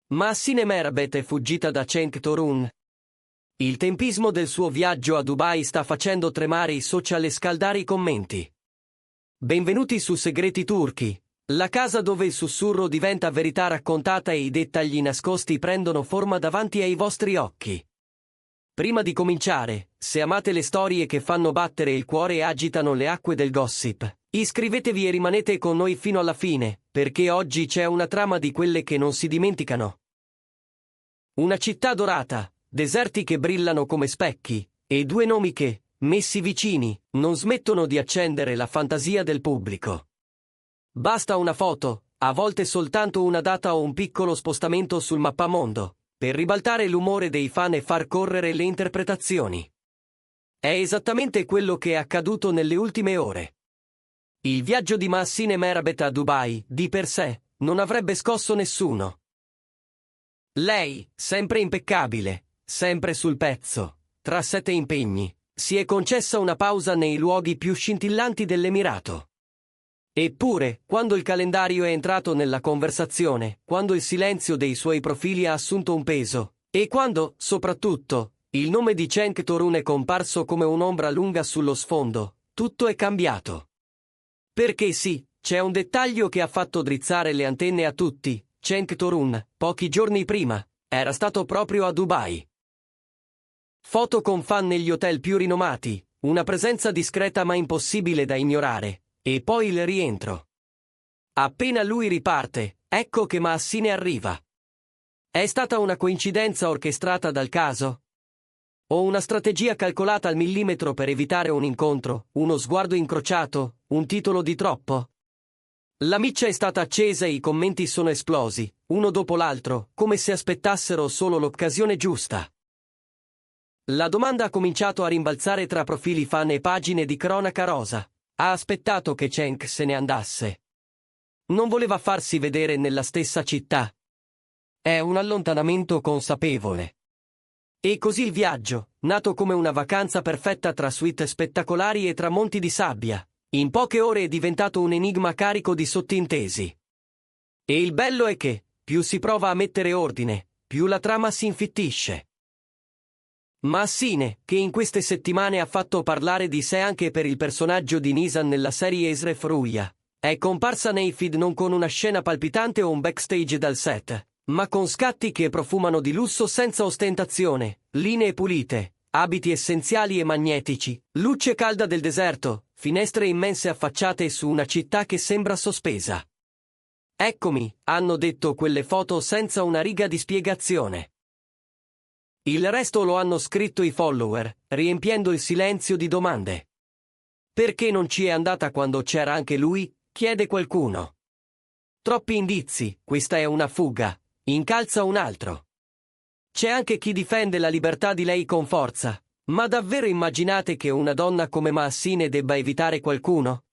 Mahsine Merabbet è fuggita da Cenk Torun. Il tempismo del suo viaggio a Dubai sta facendo tremare i social e scaldare i commenti. Benvenuti su Segreti Turchi, la casa dove il sussurro diventa verità raccontata e i dettagli nascosti prendono forma davanti ai vostri occhi. Prima di cominciare, se amate le storie che fanno battere il cuore e agitano le acque del gossip, iscrivetevi e rimanete con noi fino alla fine, perché oggi c'è una trama di quelle che non si dimenticano. Una città dorata, deserti che brillano come specchi, e due nomi che, messi vicini, non smettono di accendere la fantasia del pubblico. Basta una foto, a volte soltanto una data o un piccolo spostamento sul mappamondo, per ribaltare l'umore dei fan e far correre le interpretazioni. È esattamente quello che è accaduto nelle ultime ore. Il viaggio di Mahsine Merabbet a Dubai, di per sé, non avrebbe scosso nessuno. Lei, sempre impeccabile, sempre sul pezzo, tra 7 impegni, si è concessa una pausa nei luoghi più scintillanti dell'Emirato. Eppure, quando il calendario è entrato nella conversazione, quando il silenzio dei suoi profili ha assunto un peso, e quando, soprattutto, il nome di Cenk Torun è comparso come un'ombra lunga sullo sfondo, tutto è cambiato. Perché sì, c'è un dettaglio che ha fatto drizzare le antenne a tutti. Cenk Torun, pochi giorni prima, era stato proprio a Dubai. Foto con fan negli hotel più rinomati, una presenza discreta ma impossibile da ignorare, e poi il rientro. Appena lui riparte, ecco che Mahsine arriva. È stata una coincidenza orchestrata dal caso? O una strategia calcolata al millimetro per evitare un incontro, uno sguardo incrociato, un titolo di troppo? La miccia è stata accesa e i commenti sono esplosi, uno dopo l'altro, come se aspettassero solo l'occasione giusta. La domanda ha cominciato a rimbalzare tra profili fan e pagine di cronaca rosa. Ha aspettato che Cenk se ne andasse. Non voleva farsi vedere nella stessa città. È un allontanamento consapevole. E così il viaggio, nato come una vacanza perfetta tra suite spettacolari e tramonti di sabbia, in poche ore è diventato un enigma carico di sottintesi. E il bello è che, più si prova a mettere ordine, più la trama si infittisce. Mahsine, che in queste settimane ha fatto parlare di sé anche per il personaggio di Nisan nella serie Esref Ruya, è comparsa nei feed non con una scena palpitante o un backstage dal set, ma con scatti che profumano di lusso senza ostentazione, linee pulite, abiti essenziali e magnetici, luce calda del deserto, finestre immense affacciate su una città che sembra sospesa. Eccomi, hanno detto quelle foto senza una riga di spiegazione. Il resto lo hanno scritto i follower, riempiendo il silenzio di domande. Perché non ci è andata quando c'era anche lui? Chiede qualcuno. Troppi indizi, questa è una fuga, incalza un altro. C'è anche chi difende la libertà di lei con forza, ma davvero immaginate che una donna come Mahsine debba evitare qualcuno?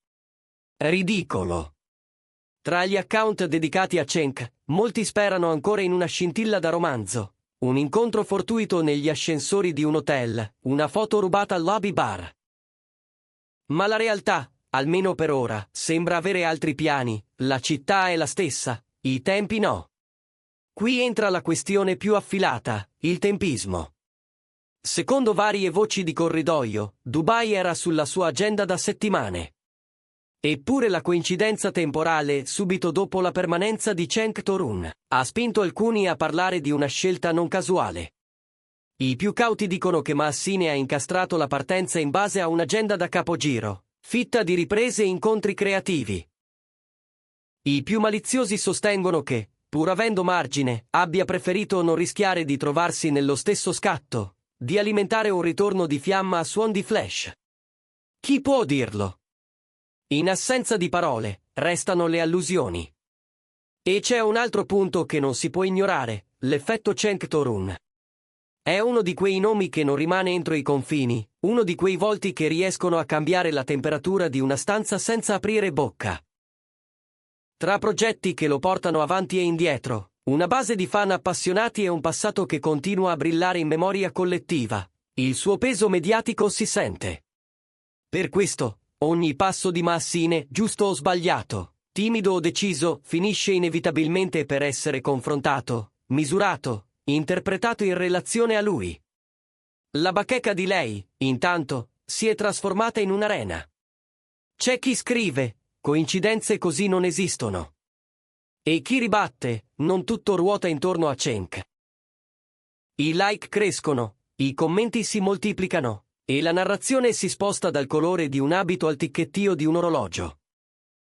Ridicolo. Tra gli account dedicati a Cenk, molti sperano ancora in una scintilla da romanzo. Un incontro fortuito negli ascensori di un hotel, una foto rubata al lobby bar. Ma la realtà, almeno per ora, sembra avere altri piani, la città è la stessa, i tempi no. Qui entra la questione più affilata, il tempismo. Secondo varie voci di corridoio, Dubai era sulla sua agenda da settimane. Eppure la coincidenza temporale, subito dopo la permanenza di Cenk Torun, ha spinto alcuni a parlare di una scelta non casuale. I più cauti dicono che Mahsine ha incastrato la partenza in base a un'agenda da capogiro, fitta di riprese e incontri creativi. I più maliziosi sostengono che, pur avendo margine, abbia preferito non rischiare di trovarsi nello stesso scatto, di alimentare un ritorno di fiamma a suon di flash. Chi può dirlo? In assenza di parole, restano le allusioni. E c'è un altro punto che non si può ignorare, l'effetto Cenk Torun. È uno di quei nomi che non rimane entro i confini, uno di quei volti che riescono a cambiare la temperatura di una stanza senza aprire bocca. Tra progetti che lo portano avanti e indietro, una base di fan appassionati e un passato che continua a brillare in memoria collettiva, il suo peso mediatico si sente. Per questo, ogni passo di Mahsine, giusto o sbagliato, timido o deciso, finisce inevitabilmente per essere confrontato, misurato, interpretato in relazione a lui. La bacheca di lei, intanto, si è trasformata in un'arena. C'è chi scrive, coincidenze così non esistono. E chi ribatte, non tutto ruota intorno a Cenk. I like crescono, i commenti si moltiplicano, e la narrazione si sposta dal colore di un abito al ticchettio di un orologio.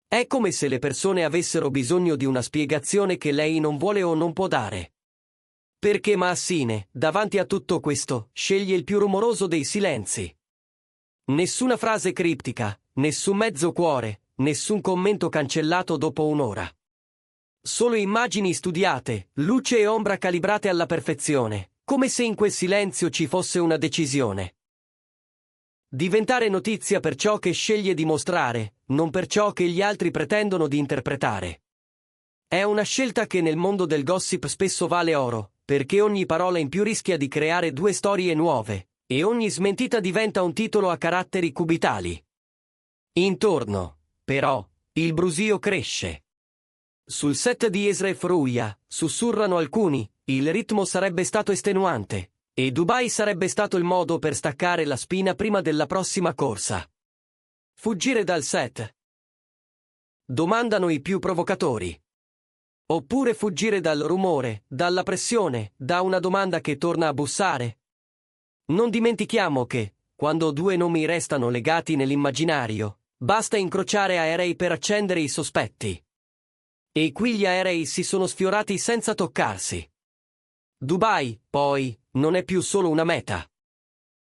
È come se le persone avessero bisogno di una spiegazione che lei non vuole o non può dare. Perché Maassine, davanti a tutto questo, sceglie il più rumoroso dei silenzi. Nessuna frase criptica, nessun mezzo cuore, nessun commento cancellato dopo un'ora. Solo immagini studiate, luce e ombra calibrate alla perfezione, come se in quel silenzio ci fosse una decisione. Diventare notizia per ciò che sceglie di mostrare, non per ciò che gli altri pretendono di interpretare. È una scelta che nel mondo del gossip spesso vale oro, perché ogni parola in più rischia di creare due storie nuove, e ogni smentita diventa un titolo a caratteri cubitali. Intorno, però, il brusio cresce. Sul set di Esref Rouya, sussurrano alcuni, il ritmo sarebbe stato estenuante, e Dubai sarebbe stato il modo per staccare la spina prima della prossima corsa. Fuggire dal set? Domandano i più provocatori. Oppure fuggire dal rumore, dalla pressione, da una domanda che torna a bussare? Non dimentichiamo che, quando due nomi restano legati nell'immaginario, basta incrociare aerei per accendere i sospetti. E qui gli aerei si sono sfiorati senza toccarsi. Dubai, poi, non è più solo una meta.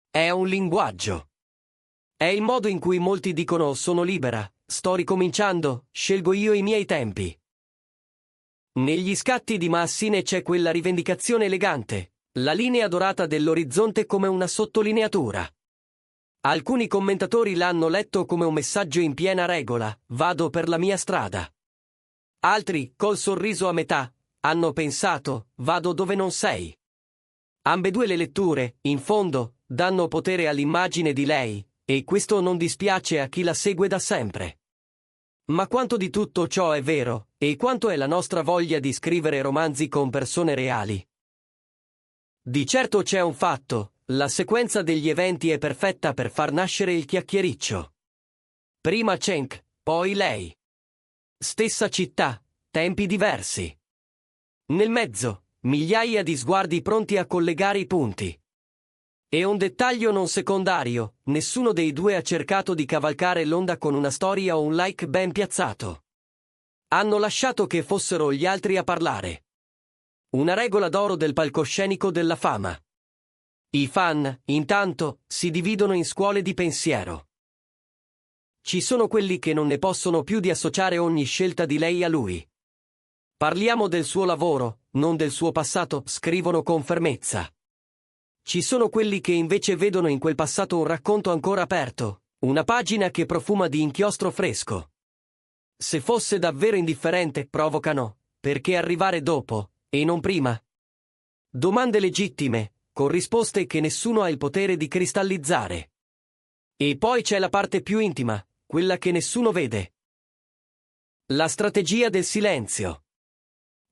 È un linguaggio. È il modo in cui molti dicono sono libera, sto ricominciando, scelgo io i miei tempi. Negli scatti di Maassine c'è quella rivendicazione elegante, la linea dorata dell'orizzonte come una sottolineatura. Alcuni commentatori l'hanno letto come un messaggio in piena regola, vado per la mia strada. Altri, col sorriso a metà, hanno pensato, vado dove non sei. Ambedue le letture, in fondo, danno potere all'immagine di lei, e questo non dispiace a chi la segue da sempre. Ma quanto di tutto ciò è vero, e quanto è la nostra voglia di scrivere romanzi con persone reali? Di certo c'è un fatto, la sequenza degli eventi è perfetta per far nascere il chiacchiericcio. Prima Cenk, poi lei. Stessa città, tempi diversi. Nel mezzo, migliaia di sguardi pronti a collegare i punti. E un dettaglio non secondario, nessuno dei due ha cercato di cavalcare l'onda con una storia o un like ben piazzato. Hanno lasciato che fossero gli altri a parlare. Una regola d'oro del palcoscenico della fama. I fan, intanto, si dividono in scuole di pensiero. Ci sono quelli che non ne possono più di associare ogni scelta di lei a lui. Parliamo del suo lavoro, non del suo passato, scrivono con fermezza. Ci sono quelli che invece vedono in quel passato un racconto ancora aperto, una pagina che profuma di inchiostro fresco. Se fosse davvero indifferente, provocano, perché arrivare dopo, e non prima? Domande legittime, con risposte che nessuno ha il potere di cristallizzare. E poi c'è la parte più intima, quella che nessuno vede. La strategia del silenzio.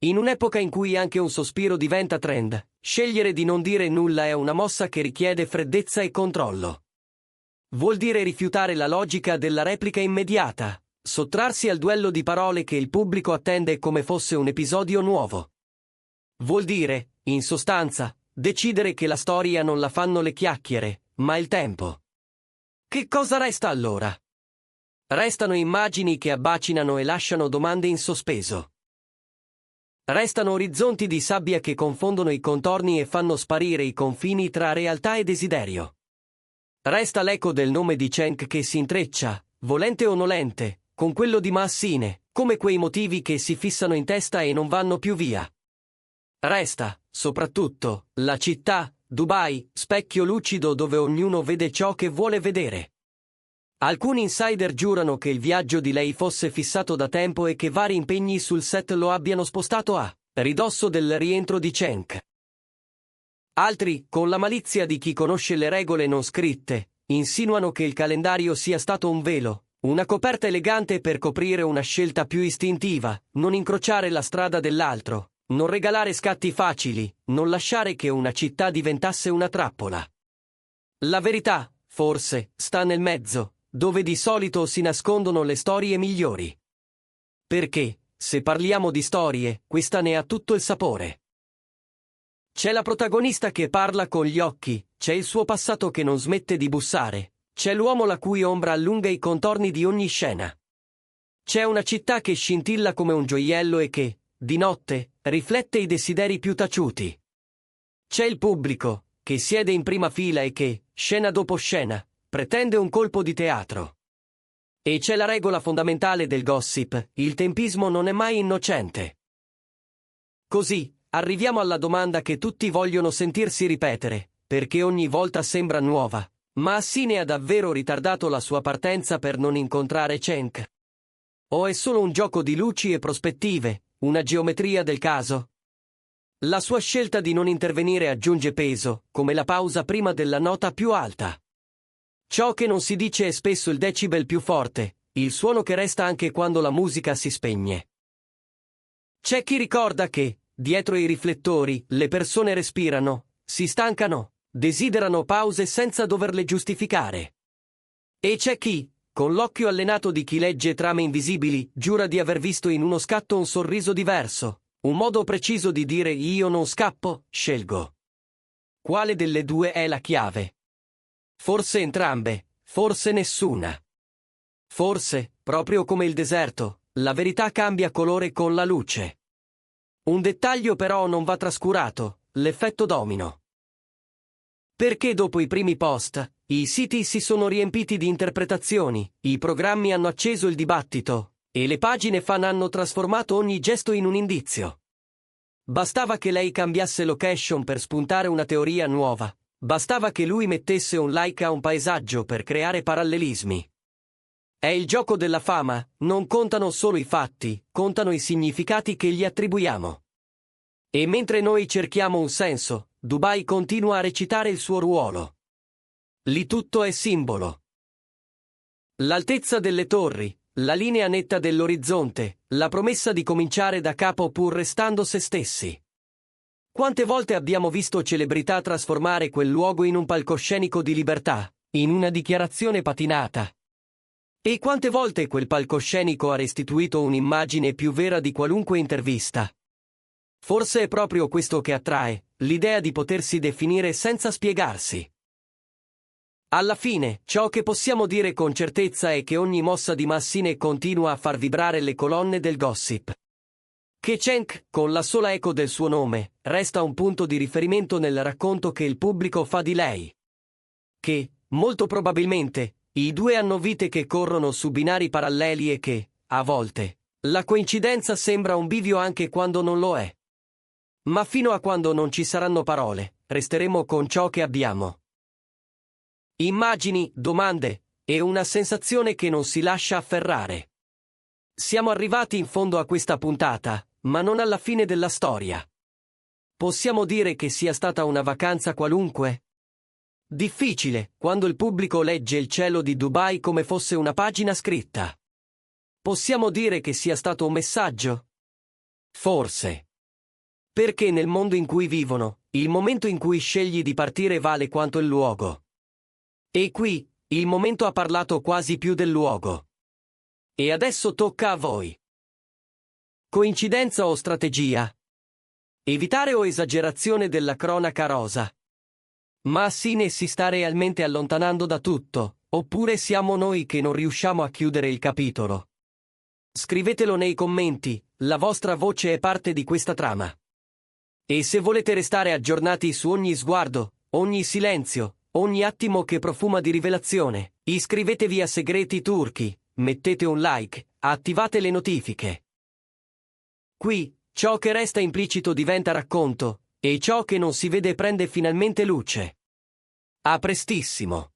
In un'epoca in cui anche un sospiro diventa trend, scegliere di non dire nulla è una mossa che richiede freddezza e controllo. Vuol dire rifiutare la logica della replica immediata, sottrarsi al duello di parole che il pubblico attende come fosse un episodio nuovo. Vuol dire, in sostanza, decidere che la storia non la fanno le chiacchiere, ma il tempo. Che cosa resta allora? Restano immagini che abbacinano e lasciano domande in sospeso. Restano orizzonti di sabbia che confondono i contorni e fanno sparire i confini tra realtà e desiderio. Resta l'eco del nome di Cenk che si intreccia, volente o nolente, con quello di Maassine, come quei motivi che si fissano in testa e non vanno più via. Resta, soprattutto, la città, Dubai, specchio lucido dove ognuno vede ciò che vuole vedere. Alcuni insider giurano che il viaggio di lei fosse fissato da tempo e che vari impegni sul set lo abbiano spostato a ridosso del rientro di Cenk. Altri, con la malizia di chi conosce le regole non scritte, insinuano che il calendario sia stato un velo, una coperta elegante per coprire una scelta più istintiva, non incrociare la strada dell'altro, Non regalare scatti facili, non lasciare che una città diventasse una trappola. La verità, forse, sta nel mezzo, dove di solito si nascondono le storie migliori. Perché, se parliamo di storie, questa ne ha tutto il sapore. C'è la protagonista che parla con gli occhi, c'è il suo passato che non smette di bussare, c'è l'uomo la cui ombra allunga i contorni di ogni scena. C'è una città che scintilla come un gioiello e che, di notte, riflette i desideri più taciuti. C'è il pubblico, che siede in prima fila e che, scena dopo scena, pretende un colpo di teatro. E c'è la regola fondamentale del gossip, il tempismo non è mai innocente. Così, arriviamo alla domanda che tutti vogliono sentirsi ripetere, perché ogni volta sembra nuova, ma Assine ha davvero ritardato la sua partenza per non incontrare Cenk? O è solo un gioco di luci e prospettive, una geometria del caso? La sua scelta di non intervenire aggiunge peso, come la pausa prima della nota più alta. Ciò che non si dice è spesso il decibel più forte, il suono che resta anche quando la musica si spegne. C'è chi ricorda che, dietro i riflettori, le persone respirano, si stancano, desiderano pause senza doverle giustificare. E c'è chi, con l'occhio allenato di chi legge trame invisibili, giura di aver visto in uno scatto un sorriso diverso, un modo preciso di dire io non scappo, scelgo. Quale delle due è la chiave? Forse entrambe, forse nessuna. Forse, proprio come il deserto, la verità cambia colore con la luce. Un dettaglio però non va trascurato, l'effetto domino. Perché dopo i primi post, i siti si sono riempiti di interpretazioni, i programmi hanno acceso il dibattito, e le pagine fan hanno trasformato ogni gesto in un indizio. Bastava che lei cambiasse location per spuntare una teoria nuova, bastava che lui mettesse un like a un paesaggio per creare parallelismi. È il gioco della fama, non contano solo i fatti, contano i significati che gli attribuiamo. E mentre noi cerchiamo un senso, Dubai continua a recitare il suo ruolo. Lì tutto è simbolo. L'altezza delle torri, la linea netta dell'orizzonte, la promessa di cominciare da capo pur restando se stessi. Quante volte abbiamo visto celebrità trasformare quel luogo in un palcoscenico di libertà, in una dichiarazione patinata? E quante volte quel palcoscenico ha restituito un'immagine più vera di qualunque intervista? Forse è proprio questo che attrae, l'idea di potersi definire senza spiegarsi. Alla fine, ciò che possiamo dire con certezza è che ogni mossa di Massine continua a far vibrare le colonne del gossip. Che Cenk, con la sola eco del suo nome, resta un punto di riferimento nel racconto che il pubblico fa di lei. Che, molto probabilmente, i due hanno vite che corrono su binari paralleli e che, a volte, la coincidenza sembra un bivio anche quando non lo è. Ma fino a quando non ci saranno parole, resteremo con ciò che abbiamo. Immagini, domande, e una sensazione che non si lascia afferrare. Siamo arrivati in fondo a questa puntata, ma non alla fine della storia. Possiamo dire che sia stata una vacanza qualunque? Difficile, quando il pubblico legge il cielo di Dubai come fosse una pagina scritta. Possiamo dire che sia stato un messaggio? Forse. Perché nel mondo in cui vivono, il momento in cui scegli di partire vale quanto il luogo. E qui, il momento ha parlato quasi più del luogo. E adesso tocca a voi. Coincidenza o strategia? Evitare o esagerazione della cronaca rosa? Ma Assine si sta realmente allontanando da tutto, oppure siamo noi che non riusciamo a chiudere il capitolo? Scrivetelo nei commenti, la vostra voce è parte di questa trama. E se volete restare aggiornati su ogni sguardo, ogni silenzio, ogni attimo che profuma di rivelazione, iscrivetevi a Segreti Turchi, mettete un like, attivate le notifiche. Qui, ciò che resta implicito diventa racconto, e ciò che non si vede prende finalmente luce. A prestissimo!